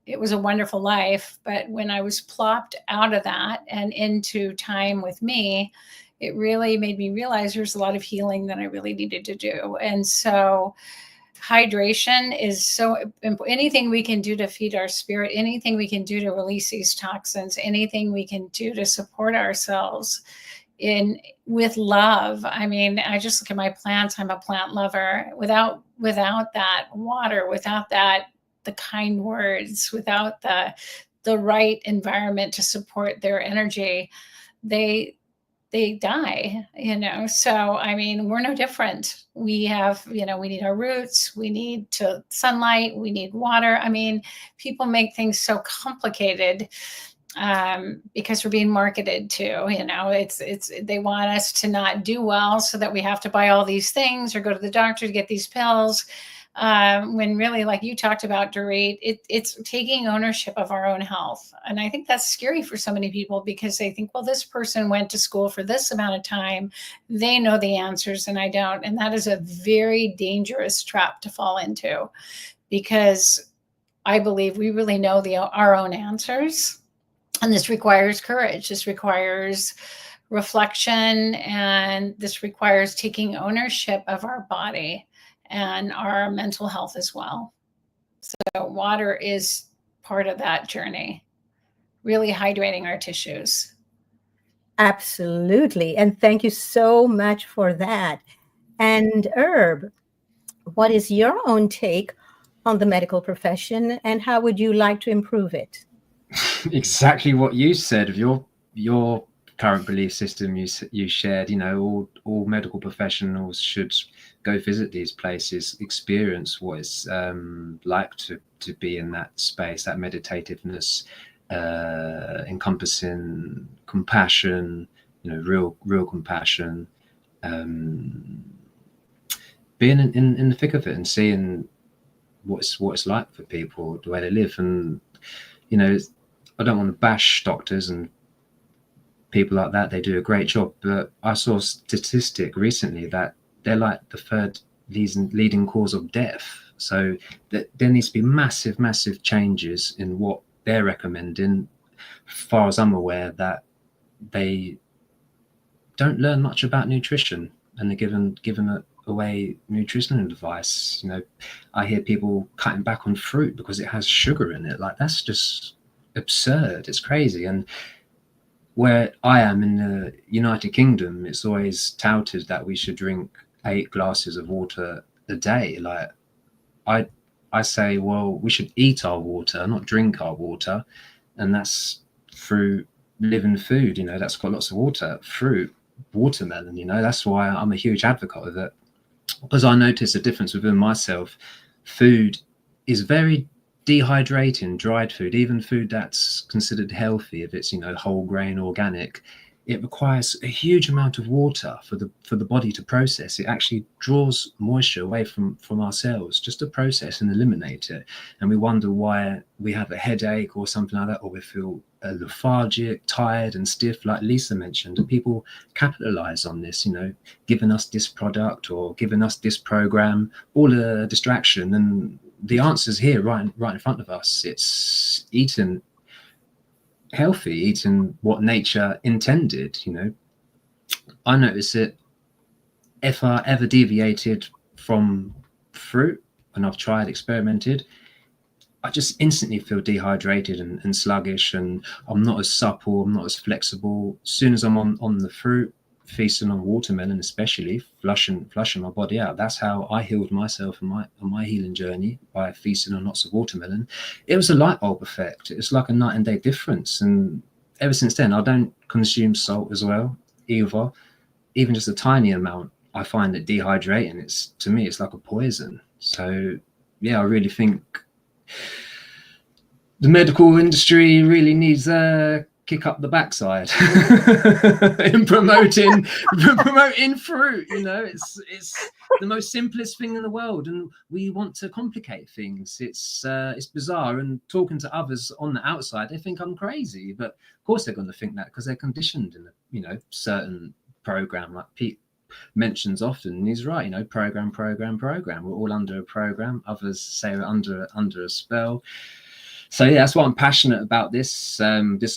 it was a wonderful life. But when I was plopped out of that and into time with me, it really made me realize there's a lot of healing that I really needed to do. And so hydration is so important. Anything we can do to feed our spirit, anything we can do to release these toxins, anything we can do to support ourselves in with love. I mean, I just look at my plants. I'm a plant lover. Without that water, without that the kind words, without the right environment to support their energy, they die, So, I mean, we're no different. We have, we need our roots, we need to sunlight, we need water. I mean, people make things so complicated because we're being marketed to, they want us to not do well so that we have to buy all these things or go to the doctor to get these pills. When really, like you talked about, Dorit, it's taking ownership of our own health. And I think that's scary for so many people because they think, well, this person went to school for this amount of time. They know the answers and I don't. And that is a very dangerous trap to fall into because I believe we really know our own answers. And this requires courage. This requires reflection. And this requires taking ownership of our body and our mental health as well. So water is part of that journey, really hydrating our tissues. Absolutely. And thank you so much for that. And Herb, what is your own take on the medical profession and how would you like to improve it? Exactly what you said of your current belief system you shared. All medical professionals should go visit these places, experience what it's like to be in that space, that meditativeness, encompassing compassion, real compassion, being in the thick of it and seeing what it's like for people, the way they live. And I don't want to bash doctors and people like that. They do a great job, but I saw a statistic recently that they're like the third leading cause of death. So there needs to be massive changes in what they're recommending. As far as I'm aware, that they don't learn much about nutrition and they're given away nutritional advice. I hear people cutting back on fruit because it has sugar in it. Like, that's just absurd. It's crazy. And where I am in the United Kingdom, it's always touted that we should drink 8 glasses of water a day. Like, I say, well, we should eat our water, not drink our water. And that's through living food, that's got lots of water. Fruit, watermelon, that's why I'm a huge advocate of it. Because I notice a difference within myself. Food is very dehydrating, dried food, even food that's considered healthy, if it's whole grain, organic, it requires a huge amount of water for the body to process. It actually draws moisture away from our cells just to process and eliminate it. And we wonder why we have a headache or something like that, or we feel lethargic, tired and stiff, like Lisa mentioned. And people capitalize on this, giving us this product or giving us this program, all a distraction. And the answer's here right in front of us. It's eating healthy, eating what nature intended. I notice it if I ever deviated from fruit, and I've experimented, I just instantly feel dehydrated and sluggish, and I'm not as supple, I'm not as flexible. As soon as I'm on the fruit, feasting on watermelon, especially flushing my body out. That's how I healed myself on my healing journey, by feasting on lots of watermelon. It was a light bulb effect. It's like a night and day difference. And ever since then, I don't consume salt as well either. Even just a tiny amount, I find it dehydrating. To me, it's like a poison. So yeah, I really think the medical industry really needs kick up the backside in promoting fruit. You know, it's the most simplest thing in the world, and we want to complicate things. It's bizarre, and talking to others on the outside, they think I'm crazy, but of course they're going to think that because they're conditioned in a, you know, certain program, like Pete mentions often, and he's right, you know, program. We're all under a program. Others say we're under a spell. So yeah, that's why I'm passionate about this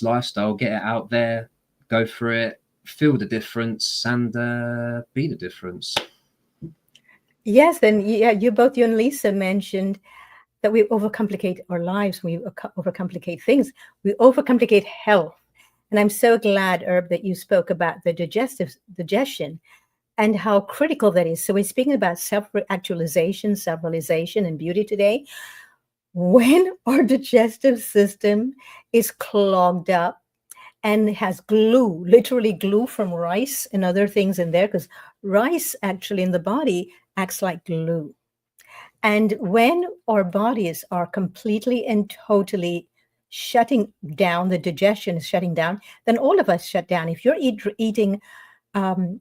lifestyle. Get it out there, go for it, feel the difference, and be the difference. Yes, and yeah, you and Lisa mentioned that we overcomplicate our lives. We overcomplicate things. We overcomplicate health. And I'm so glad, Herb, that you spoke about the digestion and how critical that is. So we're speaking about self-actualization, self-realization, and beauty today. When our digestive system is clogged up and has glue, literally glue from rice and other things in there, because rice actually in the body acts like glue. And when our bodies are completely and totally shutting down, the digestion is shutting down, then all of us shut down. If you're eating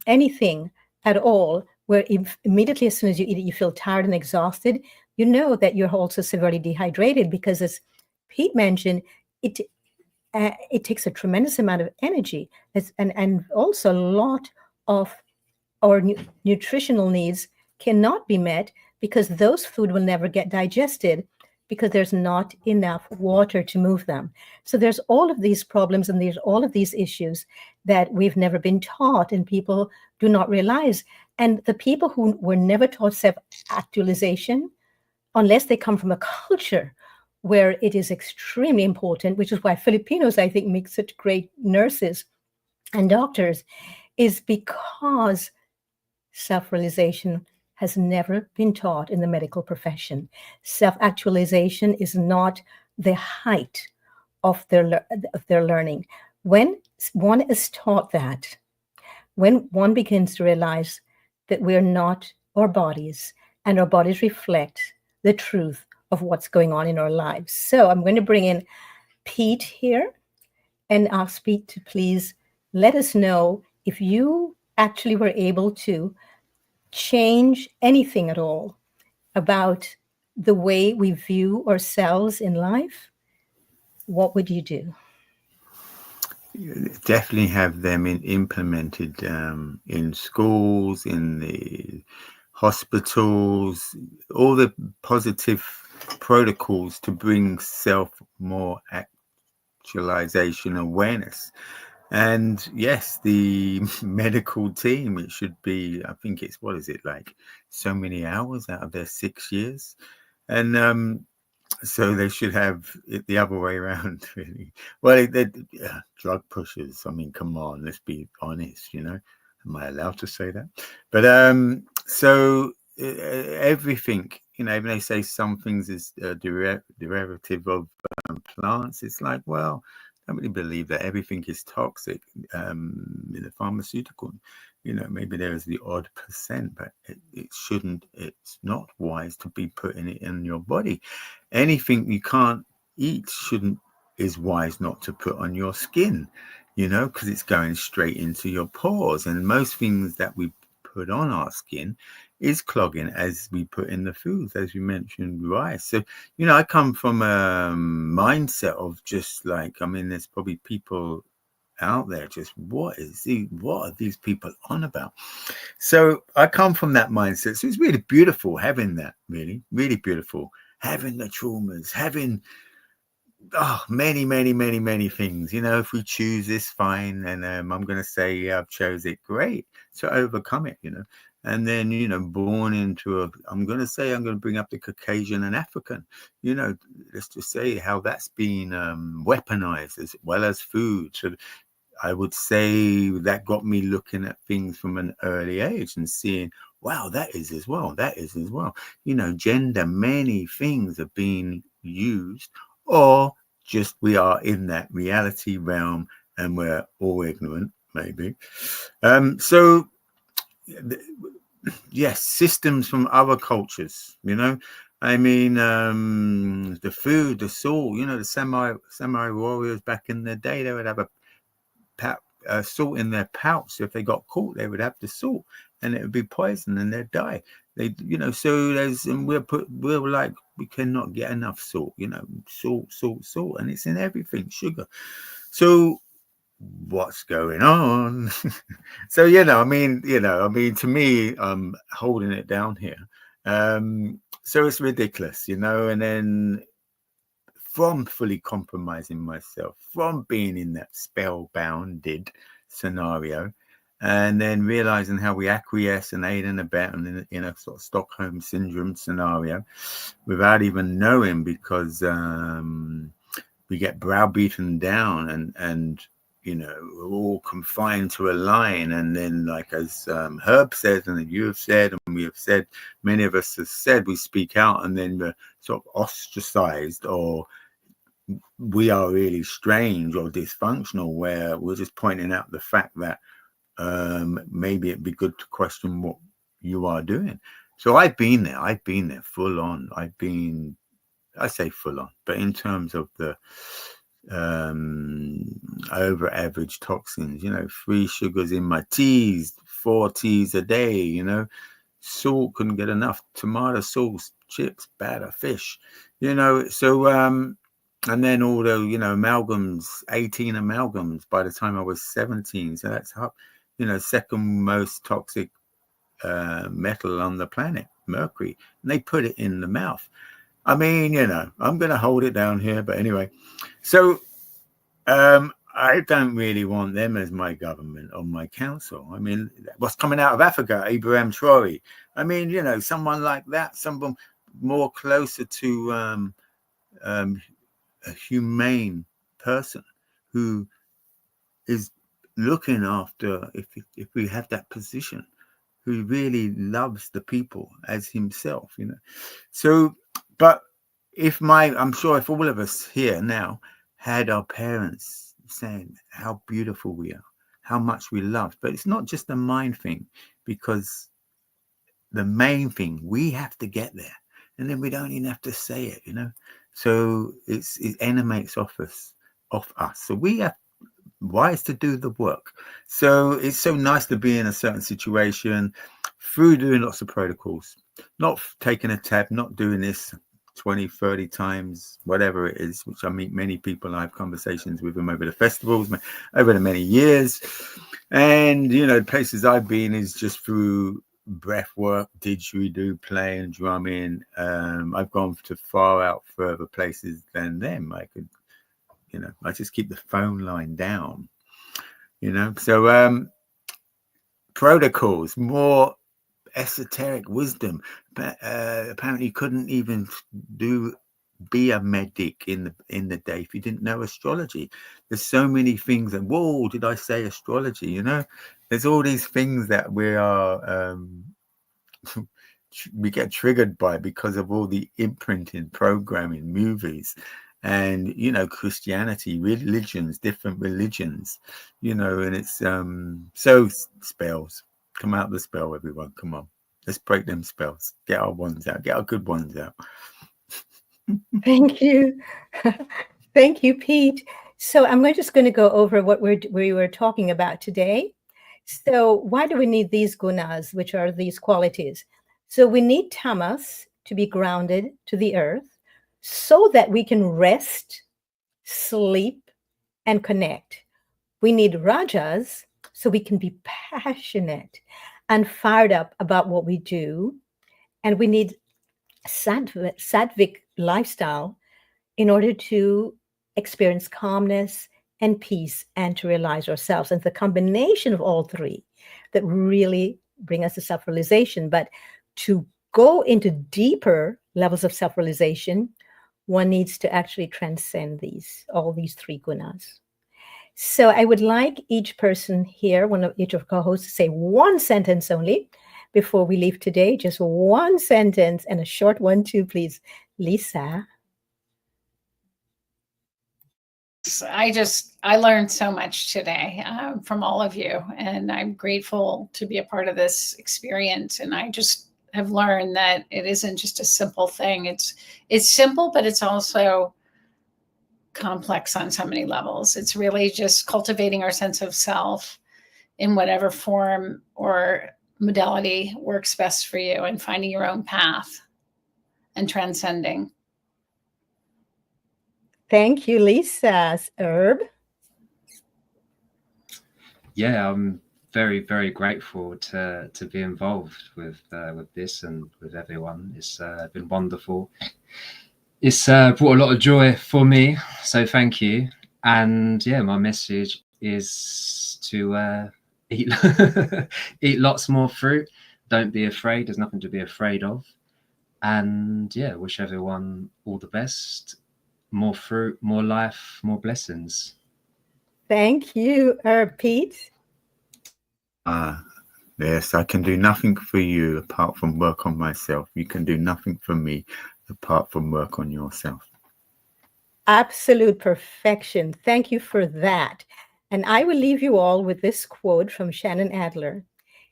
anything at all, where immediately as soon as you eat it, you feel tired and exhausted, you know that you're also severely dehydrated, because as Pete mentioned, it takes a tremendous amount of energy, and also a lot of our nutritional needs cannot be met because those food will never get digested because there's not enough water to move them. So there's all of these problems and there's all of these issues that we've never been taught and people do not realize. And the people who were never taught self-actualization, unless they come from a culture where it is extremely important, which is why Filipinos, I think, make such great nurses and doctors, is because self-realization has never been taught in the medical profession. Self-actualization is not the height of their learning. When one is taught that, when one begins to realize that we're not our bodies and our bodies reflect the truth of what's going on in our lives. So I'm going to bring in Pete here and ask Pete to please let us know if you actually were able to change anything at all about the way we view ourselves in life, what would you do? Definitely have them implemented in schools, in the hospitals, all the positive protocols to bring more actualization awareness. And yes, the medical team, it should be, I think it's, what is it, like so many hours out of their 6 years? And so they should have it the other way around, really. Well, drug pushers, I mean, come on, let's be honest, you know. Am I allowed to say that? But so everything, you know, even they say some things is derivative of plants, it's like, well, I don't really believe that everything is toxic in the pharmaceutical. You know, maybe there is the odd percent, but it shouldn't, it's not wise to be putting it in your body. Anything you can't eat is wise not to put on your skin, you know, because it's going straight into your pores. And most things that we put on our skin is clogging as we put in the foods, as you mentioned, rice. So, you know, I come from a mindset of just like, I mean, there's probably people out there just, what are these people on about? So I come from that mindset. So it's really beautiful having that, really, really beautiful, having the traumas, having many things. You know, if we choose this, fine, and I'm going to say, yeah, I've chose it, great, to overcome it, you know. And then, you know, born into I'm going to bring up the Caucasian and African, you know, let's just say how that's been weaponized as well as food. So I would say that got me looking at things from an early age and seeing, wow, that is as well. You know, gender, many things are being used, or just we are in that reality realm and we're all ignorant, maybe. So yes, systems from other cultures, you know. I mean, the food, the salt, you know, the samurai warriors back in the day, they would have a salt in their pouch. So if they got caught, they would have the salt, and it would be poison, and they'd die. They, so and we're like, we cannot get enough salt. Salt, and it's in everything, sugar. So what's going on? So I mean, to me, I'm holding it down here. So it's ridiculous, and then from fully compromising myself, from being in that spellbounded scenario, and then realizing how we acquiesce and aid and abet in a sort of Stockholm syndrome scenario without even knowing, because we get browbeaten down and we're all confined to a line. And then, like as Herb says, and you have said, and we have said, many of us have said, we speak out, and then we're sort of ostracized, or we are really strange or dysfunctional, where we're just pointing out the fact that maybe it'd be good to question what you are doing. So I've been there full on. I say full on, but in terms of the over average toxins, 3 sugars in my teas, 4 teas a day, salt, couldn't get enough, tomato sauce, chips, batter, fish, so and then all the amalgams, 18 amalgams by the time I was 17. So that's up, second most toxic metal on the planet, mercury, and they put it in the mouth. I mean, I'm going to hold it down here. But anyway, so I don't really want them as my government or my council. I mean, what's coming out of Africa, Ibrahim Traore? I mean, someone like that, someone more closer to a humane person who is looking after, if we have that position, who really loves the people as himself, So, but I'm sure if all of us here now had our parents saying how beautiful we are, how much we love, but it's not just a mind thing, because the main thing, we have to get there, and then we don't even have to say it, So it emanates off us. So we have wise to do the work. So it's so nice to be in a certain situation through doing lots of protocols, not taking a tab, not doing this 20, 30 times, whatever it is, which I meet many people. I have conversations with them over the festivals, over the many years. And, the places I've been is just through breath work, didgeridoo, playing, drumming. I've gone to far out further places than them. I could, I just keep the phone line down, so protocols, more esoteric wisdom. Apparently couldn't even be a medic in the day if you didn't know astrology. There's so many things, and whoa, did I say astrology? There's all these things that we are we get triggered by because of all the imprinting, programming, movies, and Christianity, religions, different religions, and it's so spells. Come out the spell, everyone. Come on, let's break them spells. Get our ones out. Get our good ones out. Thank you. Thank you, Pete. So I'm just going to go over what we were talking about today. So why do we need these gunas, which are these qualities? So we need tamas to be grounded to the earth so that we can rest, sleep, and connect. We need rajas so we can be passionate and fired up about what we do. And we need sattvic lifestyle in order to experience calmness and peace and to realize ourselves. And the combination of all three that really bring us to self-realization. But to go into deeper levels of self-realization, one needs to actually transcend all these 3 gunas. So I would like each person here, each of our co-hosts, to say one sentence only before we leave today. Just one sentence, and a short one too, please. Lisa. I learned so much today from all of you, and I'm grateful to be a part of this experience. And I just have learned that it isn't just a simple thing. It's simple, but it's also complex on so many levels. It's really just cultivating our sense of self in whatever form or modality works best for you, and finding your own path and transcending. Thank you, Lisa. Herb? Yeah, I'm very, very grateful to be involved with this and with everyone. It's been wonderful. It's brought a lot of joy for me, so thank you. And yeah, my message is to eat eat lots more fruit. Don't be afraid. There's nothing to be afraid of. And yeah, wish everyone all the best. More fruit, more life, more blessings. Thank you, Herb. Pete? Yes, I can do nothing for you apart from work on myself. You can do nothing for me apart from work on yourself. Absolute perfection. Thank you for that. And I will leave you all with this quote from Shannon Adler.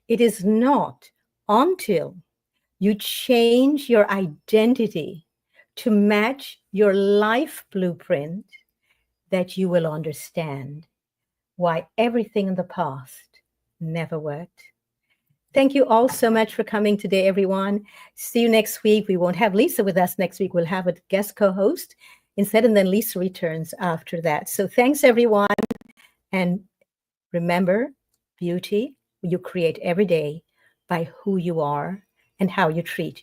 It is not until you change your identity to match your life blueprint that you will understand why everything in the past never worked. Thank you all so much for coming today, everyone. See you next week. We won't have Lisa with us next week. We'll have a guest co-host instead, and then Lisa returns after that. So thanks, everyone. And remember, beauty you create every day by who you are and how you treat